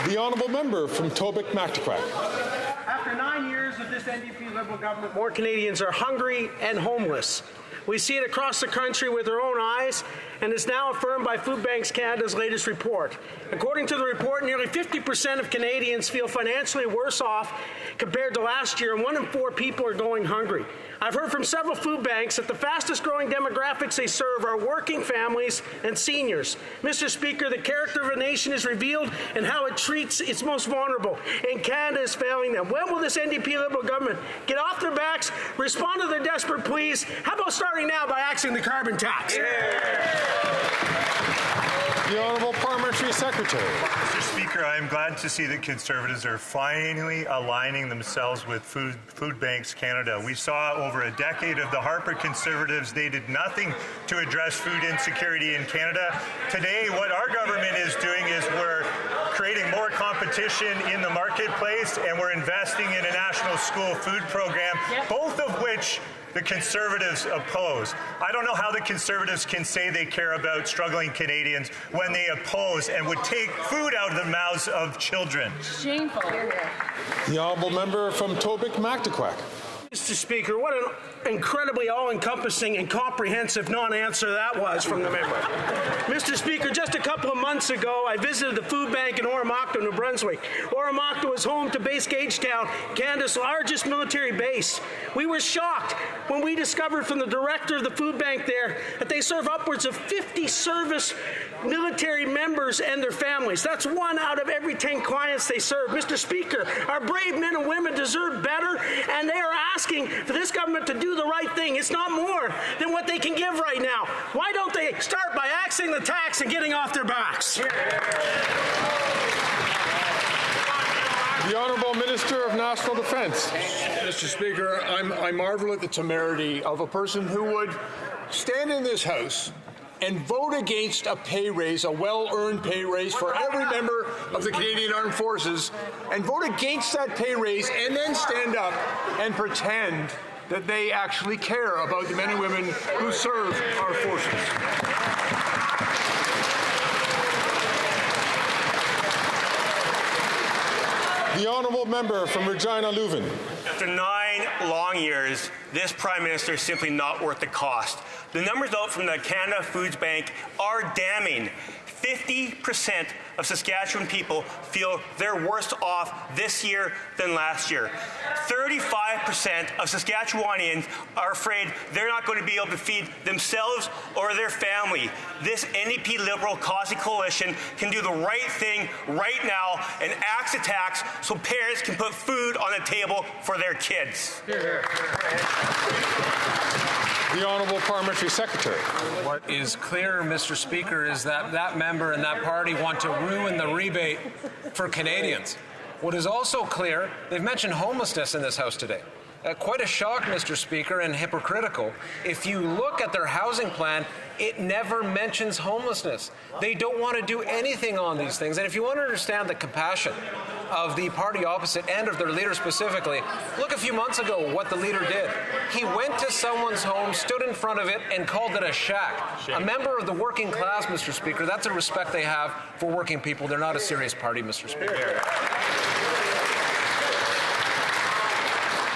The honourable member from Tobic-Mactaquac. After 9 years of this NDP-Liberal government, more Canadians are hungry and homeless. We see it across the country with our own eyes, and it's now affirmed by Food Banks Canada's latest report. According to the report, nearly 50% of Canadians feel financially worse off compared to last year, and 1 in 4 people are going hungry. I've heard from several food banks that the fastest growing demographics they serve are working families and seniors. Mr. Speaker, the character of a nation is revealed in how it treats its most vulnerable, and Canada is failing them. When will this NDP-Liberal government get off their backs, respond to their desperate pleas? How about starting now by axing the carbon tax? The Honourable Parliamentary Secretary. Mr. Speaker, I am glad to see that Conservatives are finally aligning themselves with Food Banks Canada. We saw over a decade of the Harper Conservatives. They did nothing to address food insecurity in Canada. Today, what our government is doing is we're creating more competition in the marketplace, and we're investing in a national school food program, both of which the Conservatives oppose. I don't know how the Conservatives can say they care about struggling Canadians when they oppose and would take food out of the mouths of children. Shameful. The honourable member from Tobic-Mactaquac. Mr. Speaker, what an incredibly all-encompassing and comprehensive non-answer that was from the member. Mr. Speaker, just a couple of months ago, I visited the food bank in Oromocto, New Brunswick. Oromocto is home to Base Gagetown, Canada's largest military base. We were shocked when we discovered from the director of the food bank there that they serve upwards of 50 service military members and their families. That's 1 out of every 10 clients they serve. Mr. Speaker, our brave men and women deserve better, and they are asking for this government to do the right thing. It's not more than what they can give right now. Why don't they start by axing the tax and getting off their backs? The Honourable Minister of National Defence. Mr. Speaker, I marvel at the temerity of a person who would stand in this House and vote against a pay raise, a well-earned pay raise for every member of the Canadian Armed Forces, and vote against that pay raise and then stand up and pretend that they actually care about the men and women who serve our forces. The honourable member from Regina Leuven. After 9 long years, this Prime Minister is simply not worth the cost. The numbers out from the Canada Foods Bank are damning. 50% of Saskatchewan people feel they're worse off this year than last year. 35% of Saskatchewanians are afraid they're not going to be able to feed themselves or their family. This NDP-Liberal Cauchy Coalition can do the right thing right now and axe the tax so parents can put food on the table for their kids. The Honourable Parliamentary Secretary. What is clear, Mr. Speaker, is that that member and that party want to ruin the rebate for Canadians. What is also clear, they've mentioned homelessness in this House today. Quite a shock, Mr. Speaker, and hypocritical. If you look at their housing plan, it never mentions homelessness. They don't want to do anything on these things. And if you want to understand the compassion of the party opposite and of their leader specifically, look a few months ago what the leader did. He went to someone's home, stood in front of it, and called it a shack. A member of the working class, Mr. Speaker, that's a respect they have for working people. They're not a serious party, Mr. Speaker.